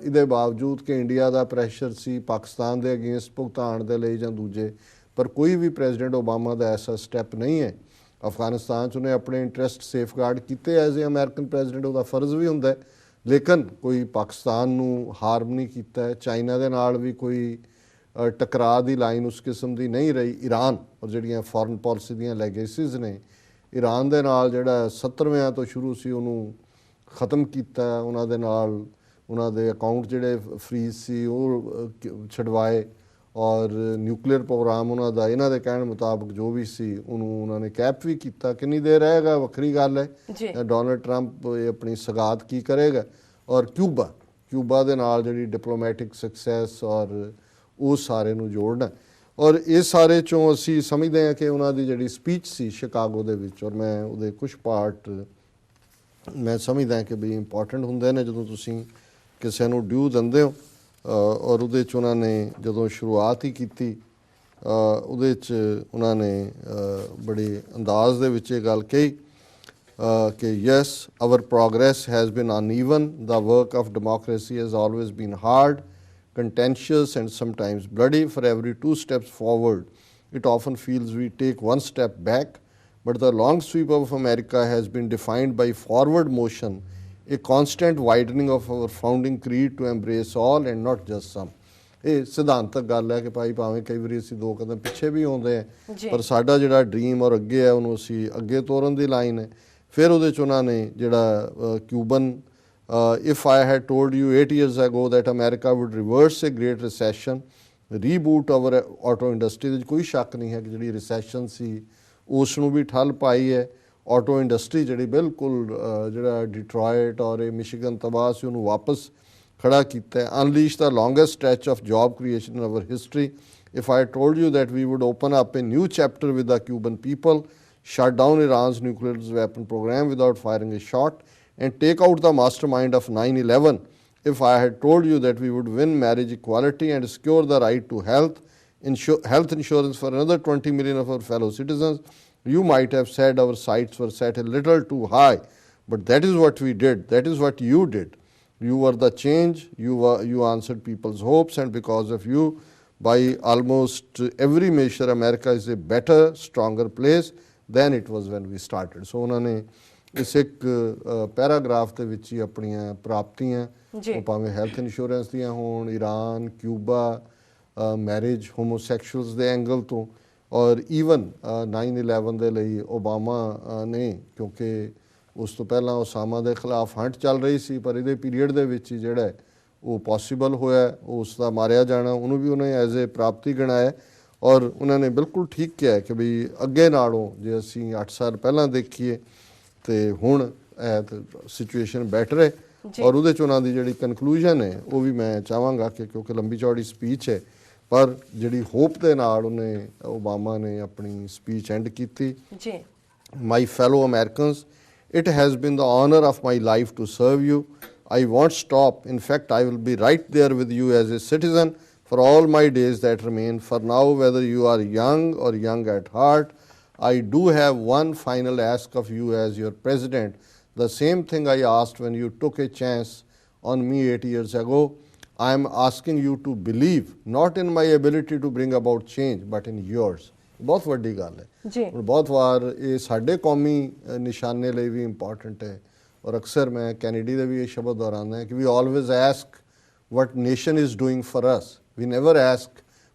ਇਹਦੇ ਬਾਵਜੂਦ ਕਿ ਇੰਡੀਆ ਦਾ ਪ੍ਰੈਸ਼ਰ ਸੀ ਪਾਕਿਸਤਾਨ ਦੇ ਅਗੇਂਸਟ ਭੁਗਤਾਨ ਦੇ ਲਈ ਜਾਂ ਦੂਜੇ, ਪਰ ਕੋਈ ਵੀ ਪ੍ਰੈਜ਼ੀਡੈਂਟ ਓਬਾਮਾ ਦਾ ਐਸਾ ਸਟੈਪ ਨਹੀਂ ਹੈ। ਅਫਗਾਨਿਸਤਾਨ 'ਚ ਉਹਨੇ ਆਪਣੇ ਇੰਟਰਸਟ ਸੇਫਗਾਰਡ ਕੀਤੇ ਐਜ਼ ਏ ਅਮਰੀਕਨ ਪ੍ਰੈਜ਼ੀਡੈਂਟ, ਉਹਦਾ ਫਰਜ਼ ਵੀ ਹੁੰਦਾ ਹੈ, ਲੇਕਿਨ ਕੋਈ ਪਾਕਿਸਤਾਨ ਨੂੰ ਹਾਰਮ ਨਹੀਂ ਕੀਤਾ। ਚਾਈਨਾ ਦੇ ਨਾਲ ਵੀ ਕੋਈ ਟਕਰਾਅ ਦੀ ਲਾਈਨ ਉਸ ਕਿਸਮ ਦੀ ਨਹੀਂ ਰਹੀ। ਈਰਾਨ ਔਰ ਜਿਹੜੀਆਂ ਫੋਰਨ ਪਾਲਿਸੀ ਦੀਆਂ ਲੈਗੇਸੀਜ਼ ਨੇ, ਈਰਾਨ ਦੇ ਨਾਲ ਜਿਹੜਾ 70ਵਿਆਂ ਤੋਂ ਸ਼ੁਰੂ ਸੀ ਉਹਨੂੰ ਖਤਮ ਕੀਤਾ, ਉਹਨਾਂ ਦੇ ਨਾਲ ਉਹਨਾਂ ਦੇ ਅਕਾਊਂਟ ਜਿਹੜੇ ਫਰੀਜ਼ ਸੀ ਉਹ ਛਡਵਾਏ, ਔਰ ਨਿਊਕਲੀਅਰ ਪ੍ਰੋਗਰਾਮ ਉਹਨਾਂ ਦਾ ਇਹਨਾਂ ਦੇ ਕਹਿਣ ਮੁਤਾਬਕ ਜੋ ਵੀ ਸੀ ਉਹਨੂੰ ਉਹਨਾਂ ਨੇ ਕੈਪ ਵੀ ਕੀਤਾ। ਕਿੰਨੀ ਦੇਰ ਰਹੇਗਾ ਵੱਖਰੀ ਗੱਲ ਹੈ। ਡੋਨਲਡ ਟਰੰਪ ਆਪਣੀ ਸਗਾਤ ਕੀ ਕਰੇਗਾ। ਔਰ ਕਿਊਬਾ ਦੇ ਨਾਲ ਜਿਹੜੀ ਡਿਪਲੋਮੈਟਿਕ ਸਕਸੈਸ ਔਰ ਉਹ ਸਾਰੇ ਨੂੰ ਜੋੜਨਾ। ਔਰ ਇਹ ਸਾਰੇ ਚੋਂ ਅਸੀਂ ਸਮਝਦੇ ਹਾਂ ਕਿ ਉਹਨਾਂ ਦੀ ਜਿਹੜੀ ਸਪੀਚ ਸੀ ਸ਼ਿਕਾਗੋ ਦੇ ਵਿੱਚ, ਔਰ ਮੈਂ ਉਹਦੇ ਕੁਝ ਪਾਰਟ ਮੈਂ ਸਮਝਦਾ ਕਿ ਵੀ ਇੰਪੋਰਟੈਂਟ ਹੁੰਦੇ ਨੇ ਜਦੋਂ ਤੁਸੀਂ ਕਿਸੇ ਨੂੰ ਡਿਊ ਦਿੰਦੇ ਹੋ। ਔਰ ਉਹਦੇ 'ਚ ਉਹਨਾਂ ਨੇ ਜਦੋਂ ਸ਼ੁਰੂਆਤ ਹੀ ਕੀਤੀ ਉਹਦੇ 'ਚ ਉਹਨਾਂ ਨੇ ਬੜੇ ਅੰਦਾਜ਼ ਦੇ ਵਿੱਚ ਇਹ ਗੱਲ ਕਹੀ ਕਿ yes our progress has been uneven, the work of democracy has always been hard, contentious and sometimes bloody. For every 2 steps forward, it often feels we take 1 step back. But the long sweep of America has been defined by forward motion, a constant widening of our founding creed to embrace all and not just some. ਇਹ ਸਿਧਾਂਤਕ ਗੱਲ ਹੈ ਕਿ ਭਾਈ ਭਾਵੇਂ ਕਈ ਵਾਰੀ ਅਸੀਂ 2 ਕਦਮ ਪਿੱਛੇ ਵੀ ਆਉਂਦੇ ਹਾਂ, ਪਰ ਸਾਡਾ ਜਿਹੜਾ ਡ੍ਰੀਮ ਔਰ ਅੱਗੇ ਹੈ ਉਹਨੂੰ ਅਸੀਂ ਅੱਗੇ ਤੋਰਨ ਦੀ ਲਾਈਨ ਹੈ। ਫਿਰ ਉਹਦੇ 'ਚ ਉਹਨਾਂ ਨੇ ਜਿਹੜਾ Cuban if I had told you 8 years ago that America would reverse a great recession, reboot our auto industry, ਦੇ ਕੋਈ ਸ਼ੱਕ ਨਹੀਂ ਹੈ ਕਿ ਜਿਹੜੀ ਰਿਸੈਸ਼ਨ ਸੀ ਉਸ ਨੂੰ ਵੀ ਠੱਲ ਪਾਈ ਹੈ। ਆਟੋ ਇੰਡਸਟਰੀ ਜਿਹੜੀ ਬਿਲਕੁਲ ਜਿਹੜਾ ਡਿਟਰੋਇਟ ਔਰ ਇਹ ਮਿਸ਼ੀਗਨ ਤਬਾਹ ਸੀ ਉਹਨੂੰ ਵਾਪਸ ਖੜਾ ਕੀਤਾ ਹੈ। Unleash the longest stretch of job creation in our history. If I told you that we would open up a new chapter with the Cuban people, shut down Iran's nuclear weapon program without firing a shot, and take out the mastermind of 9/11, if I had told you that we would win marriage equality and secure the right to health insurance for another 20 million of our fellow citizens, you might have said our sights were set a little too high. But that is what we did. That is what you did. You were the change. You answered people's hopes, and because of you, by almost every measure, America is a better, stronger place than it was when we started. So ਉਹਨਾਂ ਨੇ ਇਸ ਇੱਕ paragraph ਦੇ ਵਿੱਚ ਹੀ ਆਪਣੀਆਂ ਪ੍ਰਾਪਤੀਆਂ, ਉਹ ਭਾਵੇਂ ਹੈਲਥ ਇੰਸ਼ੋਰੈਂਸ ਦੀਆਂ ਹੋਣ, ਈਰਾਨ, ਕਿਊਬਾ, ਮੈਰਿਜ ਹੋਮੋਸੈਕਸ਼ੂਅਲਸ ਦੇ ਐਂਗਲ ਤੋਂ, ਔਰ ਈਵਨ 9/11 ਦੇ ਲਈ ਓਬਾਮਾ ਨੇ, ਕਿਉਂਕਿ ਉਸ ਤੋਂ ਪਹਿਲਾਂ ਓਸਾਮਾ ਦੇ ਖਿਲਾਫ ਹੰਟ ਚੱਲ ਰਹੀ ਸੀ, ਪਰ ਇਹਦੇ ਪੀਰੀਅਡ ਦੇ ਵਿੱਚ ਹੀ ਜਿਹੜਾ ਉਹ ਪੋਸੀਬਲ ਹੋਇਆ, ਉਸ ਦਾ ਮਾਰਿਆ ਜਾਣਾ, ਉਹਨੂੰ ਵੀ ਉਹਨੇ ਐਜ਼ ਏ ਪ੍ਰਾਪਤੀ ਗਿਣਾਇਆ। ਔਰ ਉਹਨਾਂ ਨੇ ਬਿਲਕੁਲ ਠੀਕ ਕਿਹਾ ਕਿ ਵੀ ਅੱਗੇ ਨਾਲੋਂ ਜੇ ਅਸੀਂ 8 ਸਾਲ ਪਹਿਲਾਂ ਦੇਖੀਏ ਤੇ ਹੁਣ ਸਿਚੁਏਸ਼ਨ ਬੈਟਰ ਹੈ। ਔਰ ਉਹਦੇ 'ਚ ਉਹਨਾਂ ਦੀ ਜਿਹੜੀ ਕਨਕਲੂਜਨ ਹੈ ਉਹ ਵੀ ਮੈਂ ਚਾਹਾਂਗਾ ਕਿ ਕਿਉਂਕਿ ਲੰਬੀ ਚੌੜੀ ਸਪੀਚ ਹੈ, ਪਰ ਜਿਹੜੀ ਹੋਪ ਦੇ ਨਾਲ ਉਹਨੇ ਓਬਾਮਾ ਨੇ ਆਪਣੀ ਸਪੀਚ ਐਂਡ ਕੀਤੀ। ਮਾਈ ਫੈਲੋ Americans, it has been the honor of my life to serve you. I won't stop. In fact, I will be right there with you as a citizen for all my days that remain. For now, whether you are young or young at heart, I do have one final ask of you as your president. The same thing I asked when you took a chance on me 8 years ago. I am asking you to believe not in my ability to bring about change, but in yours. ਬਹੁਤ ਵੱਡੀ ਗੱਲ ਹੈ। ਹੁਣ ਬਹੁਤ ਵਾਰ ਇਹ ਸਾਡੇ ਕੌਮੀ ਨਿਸ਼ਾਨੇ ਲਈ ਵੀ ਇੰਪੋਰਟੈਂਟ ਹੈ, ਔਰ ਅਕਸਰ ਮੈਂ ਕੈਨੇਡੀ ਦੇ ਵੀ ਇਹ ਸ਼ਬਦ ਦੁਹਰਾਉਂਦਾ ਕਿ we always ask what nation is doing for us, we never ask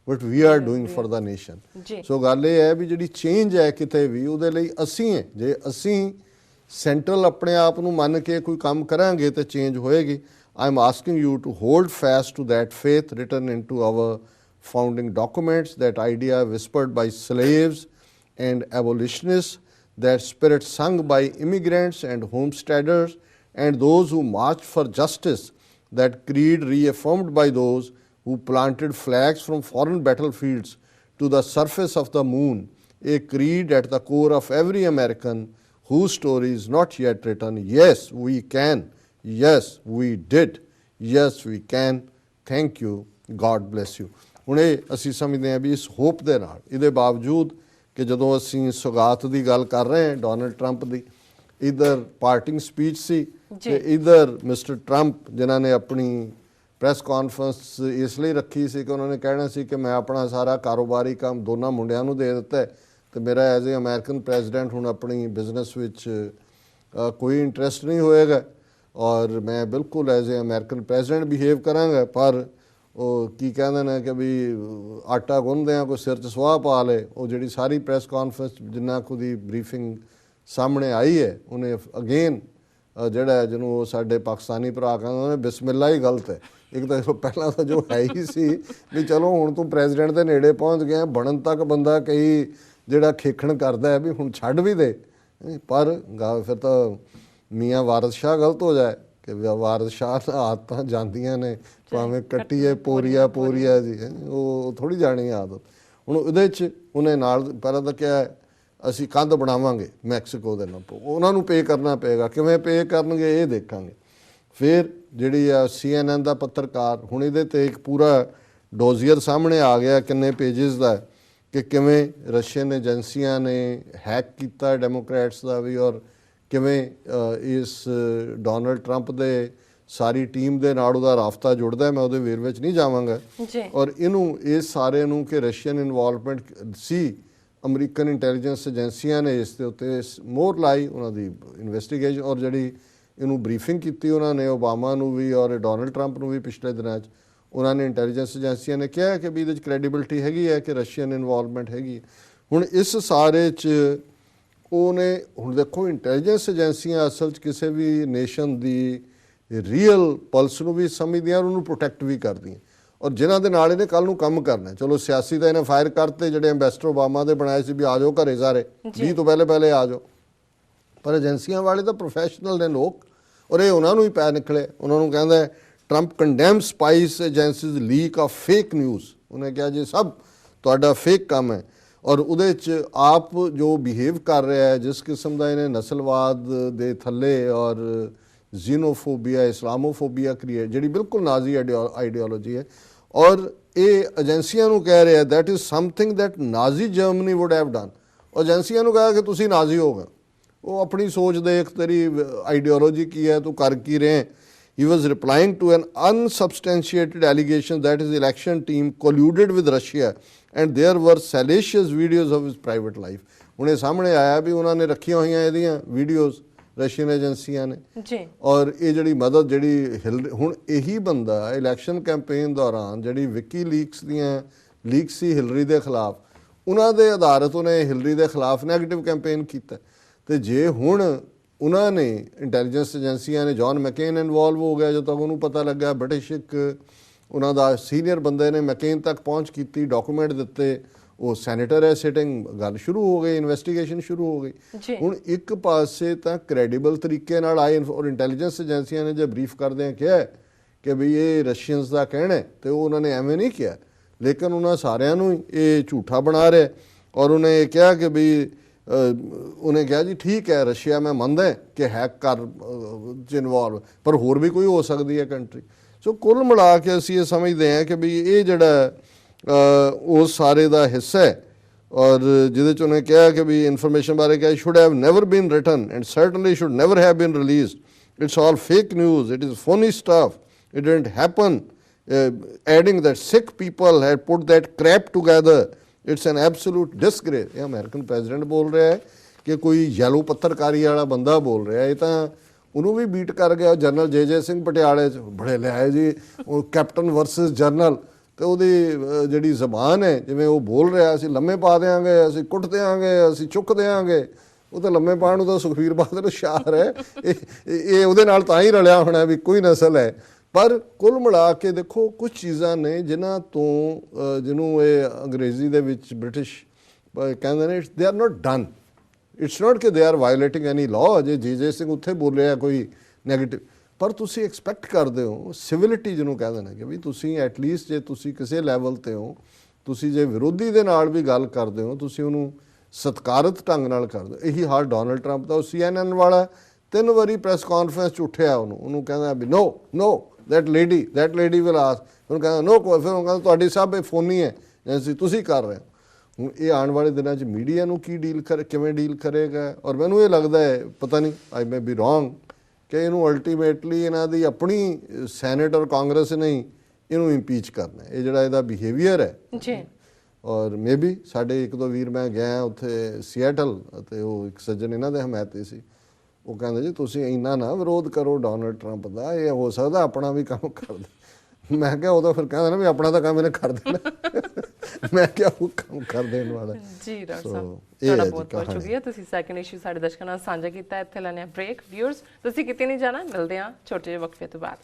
what we are doing for the nation. So ਗੱਲ ਇਹ ਹੈ ਵੀ ਜਿਹੜੀ ਚੇਂਜ ਹੈ ਕਿਤੇ ਵੀ ਉਹਦੇ ਲਈ ਅਸੀਂ ਹੈ, ਜੇ ਅਸੀਂ ਸੈਂਟਰਲ ਆਪਣੇ ਆਪ ਨੂੰ ਮੰਨ ਕੇ ਕੋਈ ਕੰਮ ਕਰਾਂਗੇ ਤਾਂ ਚੇਂਜ ਹੋਏਗੀ। I am asking you to hold fast to that faith written into our founding documents, that idea whispered by slaves and abolitionists, that spirit sung by immigrants and homesteaders and those who marched for justice, that creed reaffirmed by those who planted flags from foreign battlefields to the surface of the moon, a creed at the core of every American whose story is not yet written. Yes, we can. Yes, we did. Yes, we can. Thank you. God bless you. ਹੁਣ ਇਹ ਅਸੀਂ ਸਮਝਦੇ ਹਾਂ ਵੀ ਇਸ hop ਦੇ ਨਾਲ, ਇਹਦੇ ਬਾਵਜੂਦ ਕਿ ਜਦੋਂ ਅਸੀਂ ਸੁਗਾਤ ਦੀ ਗੱਲ ਕਰ ਰਹੇ ਹਾਂ ਡੋਨਲਡ ਟਰੰਪ ਦੀ, ਇਧਰ ਪਾਰਟਿੰਗ ਸਪੀਚ ਸੀ ਤੇ ਇਧਰ ਮਿਸਟਰ ਟਰੰਪ ਜਿਨ੍ਹਾਂ ਨੇ ਆਪਣੀ ਪ੍ਰੈਸ ਕਾਨਫਰੰਸ ਇਸ ਲਈ ਰੱਖੀ ਸੀ ਕਿ ਉਹਨਾਂ ਨੇ ਕਹਿਣਾ ਸੀ ਕਿ ਮੈਂ ਆਪਣਾ ਸਾਰਾ ਕਾਰੋਬਾਰੀ ਕੰਮ ਦੋਨਾਂ ਮੁੰਡਿਆਂ ਨੂੰ ਦੇ ਦਿੱਤਾ ਤੇ ਮੇਰਾ ਐਜ਼ ਏ ਅਮਰੀਕਨ ਪ੍ਰੈਜ਼ੀਡੈਂਟ ਹੁਣ ਆਪਣੀ ਬਿਜ਼ਨਸ ਵਿੱਚ ਕੋਈ ਇੰਟਰਸਟ ਨਹੀਂ ਹੋਏਗਾ, ਔਰ ਮੈਂ ਬਿਲਕੁਲ as a American president behave ਕਰਾਂਗਾ। ਪਰ ਉਹ ਕੀ ਕਹਿੰਦੇ ਨੇ ਕਿ ਵੀ ਆਟਾ ਗੁੰਨਦੇ ਆ ਕੋਈ ਸਿਰ 'ਚ ਸਵਾਹ ਪਾ ਲੇ। ਉਹ ਜਿਹੜੀ ਸਾਰੀ ਪ੍ਰੈਸ ਕਾਨਫਰੰਸ ਜਿੰਨਾ ਕੁ ਦੀ ਬਰੀਫਿੰਗ ਸਾਹਮਣੇ ਆਈ ਹੈ, ਉਹਨੇ ਅਗੇਨ ਜਿਹੜਾ ਜਿਹਨੂੰ ਉਹ ਸਾਡੇ ਪਾਕਿਸਤਾਨੀ ਭਰਾ ਕਹਿੰਦੇ ਨੇ ਬਿਸਮਿਲ੍ਲਾ ਹੀ ਗਲਤ ਹੈ। ਇੱਕ ਤਾਂ ਪਹਿਲਾਂ ਤਾਂ ਜੋ ਹੈ ਹੀ ਸੀ ਵੀ ਚਲੋ ਹੁਣ ਤੂੰ ਪ੍ਰੈਜ਼ੀਡੈਂਟ ਦੇ ਨੇੜੇ ਪਹੁੰਚ ਗਿਆ, ਬਣਨ ਤੱਕ ਬੰਦਾ ਕਈ ਜਿਹੜਾ ਖੇਖਣ ਕਰਦਾ ਹੈ ਵੀ ਹੁਣ ਛੱਡ ਵੀ ਦੇ, ਪਰ ਫਿਰ ਤਾਂ ਮੀਆਂ ਵਾਰਿਸ ਸ਼ਾਹ ਗਲਤ ਹੋ ਜਾਏ ਕਿ ਵਾਰਿਸ ਸ਼ਾਹ ਆਦਤਾਂ ਜਾਂਦੀਆਂ ਨੇ, ਭਾਵੇਂ ਕੱਟੀਏ ਪੋਰੀਆ ਜੀ, ਉਹ ਥੋੜ੍ਹੀ ਜਾਣੀ ਆਦਤ। ਹੁਣ ਉਹਦੇ 'ਚ ਉਹਨੇ ਨਾਲ ਪਹਿਲਾਂ ਤਾਂ ਕਿਹਾ ਅਸੀਂ ਕੰਧ ਬਣਾਵਾਂਗੇ ਮੈਕਸੀਕੋ ਦੇ ਨਾਲ, ਉਹਨਾਂ ਨੂੰ ਪੇ ਕਰਨਾ ਪਏਗਾ, ਕਿਵੇਂ ਪੇ ਕਰਨਗੇ ਇਹ ਦੇਖਾਂਗੇ। ਫਿਰ ਜਿਹੜੀ ਆ CNN ਦਾ ਪੱਤਰਕਾਰ, ਹੁਣ ਇਹਦੇ 'ਤੇ ਇੱਕ ਪੂਰਾ ਡੋਜ਼ੀਅਰ ਸਾਹਮਣੇ ਆ ਗਿਆ ਕਿੰਨੇ ਪੇਜਿਸ ਦਾ, ਕਿ ਕਿਵੇਂ ਰਸ਼ੀਅਨ ਏਜੰਸੀਆਂ ਨੇ ਹੈਕ ਕੀਤਾ ਡੈਮੋਕ੍ਰੈਟਸ ਦਾ ਵੀ, ਔਰ ਕਿਵੇਂ ਇਸ ਡੋਨਲਡ ਟਰੰਪ ਦੇ ਸਾਰੀ ਟੀਮ ਦੇ ਨਾਲ ਉਹਦਾ ਰਾਬਤਾ ਜੁੜਦਾ। ਮੈਂ ਉਹਦੇ ਵੇਰਵੇ ਵਿੱਚ ਨਹੀਂ ਜਾਵਾਂਗਾ। ਔਰ ਇਹਨੂੰ ਇਸ ਸਾਰੇ ਨੂੰ ਕਿ ਰਸ਼ੀਅਨ ਇਨਵੋਲਵਮੈਂਟ ਸੀ, ਅਮਰੀਕਨ ਇੰਟੈਲੀਜੈਂਸ ਏਜੰਸੀਆਂ ਨੇ ਇਸ ਦੇ ਉੱਤੇ ਮੋਹਰ ਲਾਈ, ਉਹਨਾਂ ਦੀ ਇਨਵੈਸਟੀਗੇਸ਼ਨ, ਔਰ ਜਿਹੜੀ ਇਹਨੂੰ ਬਰੀਫਿੰਗ ਕੀਤੀ ਉਹਨਾਂ ਨੇ ਓਬਾਮਾ ਨੂੰ ਵੀ ਔਰ ਡੋਨਲਡ ਟਰੰਪ ਨੂੰ ਵੀ ਪਿਛਲੇ ਦਿਨਾਂ 'ਚ, ਉਹਨਾਂ ਨੇ ਇੰਟੈਲੀਜੈਂਸ ਏਜੰਸੀਆਂ ਨੇ ਕਿਹਾ ਕਿ ਵੀ ਇਹਦੇ 'ਚ ਕ੍ਰੈਡੀਬਿਲਿਟੀ ਹੈਗੀ ਹੈ ਕਿ ਰਸ਼ੀਅਨ ਇਨਵੋਲਵਮੈਂਟ ਹੈਗੀ। ਹੁਣ ਇਸ ਸਾਰੇ 'ਚ ਉਹਨੇ, ਹੁਣ ਦੇਖੋ ਇੰਟੈਲੀਜੈਂਸ ਏਜੰਸੀਆਂ ਅਸਲ 'ਚ ਕਿਸੇ ਵੀ ਨੇਸ਼ਨ ਦੀ ਰੀਅਲ ਪਲਸ ਨੂੰ ਵੀ ਸਮਝਦੀਆਂ, ਉਹਨੂੰ ਪ੍ਰੋਟੈਕਟ ਵੀ ਕਰਦੀਆਂ, ਔਰ ਜਿਨ੍ਹਾਂ ਦੇ ਨਾਲ ਇਹਨੇ ਕੱਲ੍ਹ ਨੂੰ ਕੰਮ ਕਰਨਾ। ਚਲੋ ਸਿਆਸੀ ਤਾਂ ਇਹਨੇ ਫਾਇਰ ਕਰਤੇ, ਜਿਹੜੇ ਐਂਬੈਸਡਰ ਓਬਾਮਾ ਦੇ ਬਣਾਏ ਸੀ ਵੀ ਆ ਜਾਓ ਘਰੇ ਸਾਰੇ 20 ਤੋਂ ਪਹਿਲੇ ਆ ਜਾਓ, ਪਰ ਏਜੰਸੀਆਂ ਵਾਲੇ ਤਾਂ ਪ੍ਰੋਫੈਸ਼ਨਲ ਨੇ ਲੋਕ, ਔਰ ਇਹ ਉਹਨਾਂ ਨੂੰ ਹੀ ਪੈ ਨਿਕਲੇ। ਉਹਨਾਂ ਨੂੰ ਕਹਿੰਦਾ Trump condemn spice agencies leak of fake news, ਉਹਨੇ ਕਿਹਾ ਜੀ ਸਭ ਤੁਹਾਡਾ ਫੇਕ ਕੰਮ ਹੈ, ਔਰ ਉਹਦੇ 'ਚ ਆਪ ਜੋ ਬਿਹੇਵ ਕਰ ਰਿਹਾ ਹੈ, ਜਿਸ ਕਿਸਮ ਦਾ ਇਹਨੇ ਨਸਲਵਾਦ ਦੇ ਥੱਲੇ ਔਰ ਜ਼ੀਨੋਫੋਬੀਆ, ਇਸਲਾਮੋਫੋਬੀਆ ਕ੍ਰੀਏਟ, ਜਿਹੜੀ ਬਿਲਕੁਲ ਨਾਜ਼ੀ ਆਈਡੀਓਲੋਜੀ ਹੈ, ਔਰ ਇਹ ਏਜੰਸੀਆਂ ਨੂੰ ਕਹਿ ਰਿਹਾ that is something that Nazi Germany wood have done. ਏਜੰਸੀਆਂ ਨੂੰ ਕਹਾ ਕਿ ਤੁਸੀਂ ਨਾਜ਼ੀ ਹੋ ਗਏ, ਉਹ ਆਪਣੀ ਸੋਚ ਦੇਖ, ਤੇਰੀ ਆਈਡੀਓਲੋਜੀ ਕੀ ਹੈ, ਤੂੰ ਕਰ ਕੀ ਰਹੇ। He was replying to an unsubstantiated allegation that his election team colluded with Russia and there were salacious videos of his private life. ਹੁਣ ਇਹ ਸਾਹਮਣੇ ਆਇਆ ਵੀ ਉਹਨਾਂ ਨੇ ਰੱਖੀਆਂ ਹੋਈਆਂ ਇਹਦੀਆਂ ਵੀਡੀਓਜ਼ ਰਸ਼ੀਅਨ ਏਜੰਸੀਆਂ ਨੇ ਜੀ, ਔਰ ਇਹ ਜਿਹੜੀ ਮਦਦ ਜਿਹੜੀ ਹੁਣ ਇਹੀ ਬੰਦਾ ਇਲੈਕਸ਼ਨ ਕੈਂਪੇਨ ਦੌਰਾਨ ਜਿਹੜੀ ਵਿਕੀ ਲੀਕਸ ਦੀਆਂ ਲੀਕ ਸੀ ਹਿਲਰੀ ਦੇ ਖਿਲਾਫ, ਉਹਨਾਂ ਦੇ ਆਧਾਰਿਤ ਉਹਨੇ ਹਿਲਰੀ ਦੇ ਖਿਲਾਫ ਨੈਗੇਟਿਵ ਕੈਂਪੇਨ ਕੀਤਾ। ਤੇ ਜੇ ਹੁਣ ਉਹਨਾਂ ਨੇ ਇੰਟੈਲੀਜੈਂਸ ਏਜੰਸੀਆਂ ਨੇ, ਜੌਨ ਮੈਕੇਨ ਇਨਵੋਲਵ ਹੋ ਗਿਆ, ਜਦੋਂ ਤੱਕ ਉਹਨੂੰ ਪਤਾ ਲੱਗਾ, ਬ੍ਰਿਟਿਸ਼ ਇੱਕ ਉਹਨਾਂ ਦਾ ਸੀਨੀਅਰ ਬੰਦੇ ਨੇ ਮੈਕੇਨ ਤੱਕ ਪਹੁੰਚ ਕੀਤੀ, ਡਾਕੂਮੈਂਟ ਦਿੱਤੇ, ਉਹ ਸੈਨੇਟਰ ਹੈ ਸਿਟਿੰਗ, ਗੱਲ ਸ਼ੁਰੂ ਹੋ ਗਈ, ਇਨਵੈਸਟੀਗੇਸ਼ਨ ਸ਼ੁਰੂ ਹੋ ਗਈ। ਹੁਣ ਇੱਕ ਪਾਸੇ ਤਾਂ ਕ੍ਰੈਡੀਬਲ ਤਰੀਕੇ ਨਾਲ ਆਏ, ਔਰ ਇੰਟੈਲੀਜੈਂਸ ਏਜੰਸੀਆਂ ਨੇ ਜੇ ਬਰੀਫ ਕਰਦਿਆਂ ਕਿਹਾ ਕਿ ਵੀ ਇਹ ਰਸ਼ੀਅਨਸ ਦਾ ਕਹਿਣਾ, ਤੇ ਉਹ ਉਹਨਾਂ ਨੇ ਐਵੇਂ ਨਹੀਂ ਕਿਹਾ, ਲੇਕਿਨ ਉਹਨਾਂ ਸਾਰਿਆਂ ਨੂੰ ਇਹ ਝੂਠਾ ਬਣਾ ਰਿਹਾ। ਔਰ ਉਹਨੇ ਇਹ ਕਿਹਾ ਕਿ ਵੀ ਉਹਨੇ ਕਿਹਾ ਜੀ ਠੀਕ ਹੈ ਰਸ਼ੀਆ ਮੈਂ ਮੰਨਦਾ ਕਿ ਹੈਕ ਕਰ ਚ ਇਨਵੋਲਵ, ਪਰ ਹੋਰ ਵੀ ਕੋਈ ਹੋ ਸਕਦੀ ਹੈ ਕੰਟਰੀ। ਸੋ ਕੁੱਲ ਮਿਲਾ ਕੇ ਅਸੀਂ ਇਹ ਸਮਝਦੇ ਹਾਂ ਕਿ ਵੀ ਇਹ ਜਿਹੜਾ ਉਸ ਸਾਰੇ ਦਾ ਹਿੱਸਾ ਹੈ, ਔਰ ਜਿਹਦੇ 'ਚ ਉਹਨੇ ਕਿਹਾ ਕਿ ਵੀ ਇਨਫੋਰਮੇਸ਼ਨ ਬਾਰੇ ਕਿਹਾ should have never been written and certainly should never have been released, it's all fake news, it is phony stuff, it didn't happen, adding that Sikh people had put that crap together, it's an absolute disgrace. ਇਹ American president ਬੋਲ ਰਿਹਾ ਹੈ ਕਿ ਕੋਈ yellow ਪੱਤਰਕਾਰੀ ਵਾਲਾ ਬੰਦਾ ਬੋਲ ਰਿਹਾ। ਇਹ ਤਾਂ ਉਹਨੂੰ ਵੀ ਬੀਟ ਕਰ ਗਿਆ ਜਨਰਲ ਜੇ ਸਿੰਘ ਪਟਿਆਲੇ 'ਚ, ਬੜੇ ਲਿਆਏ ਜੀ ਉਹ ਕੈਪਟਨ ਵਰਸਸ ਜਨਰਲ, ਤੇ ਉਹਦੀ ਜਿਹੜੀ ਜ਼ਬਾਨ ਹੈ ਜਿਵੇਂ ਉਹ ਬੋਲ ਰਿਹਾ, ਅਸੀਂ ਲੰਮੇ ਪਾ ਦਿਆਂਗੇ, ਅਸੀਂ ਕੁੱਟ ਦਿਆਂਗੇ, ਅਸੀਂ ਚੁੱਕ ਦਿਆਂਗੇ, ਉਹ ਤਾਂ ਲੰਮੇ ਪਾਉਣ ਨੂੰ ਤਾਂ ਸੁਖਬੀਰ ਬਾਦਲ ਹੁਸ਼ਿਆਰ ਹੈ, ਇਹ ਉਹਦੇ ਨਾਲ ਤਾਂ ਹੀ ਰਲਿਆ ਹੋਣਾ ਵੀ ਕੋਈ ਨਸਲ ਹੈ। ਪਰ ਕੁੱਲ ਮਿਲਾ ਕੇ ਦੇਖੋ ਕੁਝ ਚੀਜ਼ਾਂ ਨੇ ਜਿਨ੍ਹਾਂ ਤੋਂ ਜਿਹਨੂੰ ਇਹ ਅੰਗਰੇਜ਼ੀ ਦੇ ਵਿੱਚ ਬ੍ਰਿਟਿਸ਼ ਕਹਿੰਦੇ ਨੇ they are not done, it's not ਕਿ ਦੇ ਆਰ ਵਾਇਓਲੇਟਿੰਗ ਐਨੀ ਲਾਅ। ਜੇ ਸਿੰਘ ਉੱਥੇ ਬੋਲਿਆ ਕੋਈ ਨੈਗੇਟਿਵ, ਪਰ ਤੁਸੀਂ ਐਕਸਪੈਕਟ ਕਰਦੇ ਹੋ ਸਿਵਿਲਿਟੀ ਜਿਹਨੂੰ ਕਹਿੰਦੇ ਨੇ ਕਿ ਵੀ ਤੁਸੀਂ ਐਟਲੀਸਟ ਜੇ ਤੁਸੀਂ ਕਿਸੇ ਲੈਵਲ 'ਤੇ ਹੋ, ਤੁਸੀਂ ਜੇ ਵਿਰੋਧੀ ਦੇ ਨਾਲ ਵੀ ਗੱਲ ਕਰਦੇ ਹੋ ਤੁਸੀਂ ਉਹਨੂੰ ਸਤਿਕਾਰਤ ਢੰਗ ਨਾਲ ਕਰਦੇ ਹੋ। ਇਹੀ ਹਾਲ ਡੋਨਲਡ ਟਰੰਪ ਦਾ, ਉਹ CNN ਵਾਲਾ 3 ਵਾਰੀ ਪ੍ਰੈਸ ਕਾਨਫਰੰਸ 'ਚ ਉੱਠਿਆ, ਉਹਨੂੰ ਕਹਿੰਦਾ ਵੀ ਨੋ that lady will ask, ਉਹਨੂੰ ਕਹਿੰਦਾ ਨੋ, ਫਿਰ ਉਹ ਕਹਿੰਦਾ ਤੁਹਾਡੀ ਸਭ ਇਹ ਫੋਨੀ ਹੈ ਏਜੰਸੀ, ਤੁਸੀਂ ਕਰ ਰਹੇ ਹੋ। ਹੁਣ ਇਹ ਆਉਣ ਵਾਲੇ ਦਿਨਾਂ 'ਚ ਮੀਡੀਆ ਨੂੰ ਕਿਵੇਂ ਡੀਲ ਕਰੇਗਾ, ਔਰ ਮੈਨੂੰ ਇਹ ਲੱਗਦਾ ਹੈ, ਪਤਾ ਨਹੀਂ ਆਈ ਮੇ ਬੀ ਰੋਂਗ, ਕਿ ਇਹਨੂੰ ਅਲਟੀਮੇਟਲੀ ਇਹਨਾਂ ਦੀ ਆਪਣੀ ਸੈਨੇਟ ਔਰ ਕਾਂਗਰਸ ਨੇ ਹੀ ਇਹਨੂੰ ਇੰਪੀਚ ਕਰਨਾ। ਇਹ ਜਿਹੜਾ ਇਹਦਾ ਬਿਹੇਵੀਅਰ ਹੈ ਜੀ, ਔਰ ਮੇ ਬੀ ਸਾਡੇ ਇੱਕ ਦੋ ਵੀਰ, ਮੈਂ ਗਿਆ ਉੱਥੇ ਸੀਐਟਲ, ਅਤੇ ਉਹ ਇੱਕ ਸੱਜਣ ਇਹਨਾਂ ਦੇ ਹਮਾਇਤੀ ਸੀ, ਉਹ ਕਹਿੰਦੇ ਜੀ ਤੁਸੀਂ ਇੰਨਾ ਨਾ ਵਿਰੋਧ ਕਰੋ ਡੋਨਲਡ ਟਰੰਪ ਦਾ, ਇਹ ਹੋ ਸਕਦਾ ਆਪਣਾ ਵੀ ਕੰਮ ਕਰ ਦੇ। ਮੈਂ ਕਿਹਾ ਉਹ ਤਾਂ ਫਿਰ ਕਹਿੰਦਾ ਨਾ ਵੀ ਆਪਣਾ ਤਾਂ ਕੰਮ ਇਹਨੇ ਕਰ ਦੇਣਾ। ਮੈਂ ਕਿਹਾ ਉਹ ਕੰਮ ਕਰ ਦੇਣ ਵਾਲਾ ਜੀ ਡਾਕਟਰ So, ਸਾਹਿਬ ਇਹ ਹੈ ਤੁਹਾਡਾ ਜੀ ਬਹੁਤ ਬਹੁਤ ਕਹਾਣੀ। ਸ਼ੁਕਰੀਆ ਤੁਸੀਂ ਸੈਕੰਡ ਇਸ਼ੂ ਸਾਡੇ ਦਰਸ਼ਕਾਂ ਨਾਲ ਸਾਂਝਾ ਕੀਤਾ। ਇੱਥੇ ਲੈਣੇ ਆ ਬ੍ਰੇਕ। ਵਿਊਅਰਸ ਤੁਸੀਂ ਕਿਤੇ ਨਹੀਂ ਜਾਣਾ, ਮਿਲਦੇ ਆ ਛੋਟੇ ਜਿਹੇ ਵਕਫੇ ਤੋਂ ਬਾਅਦ।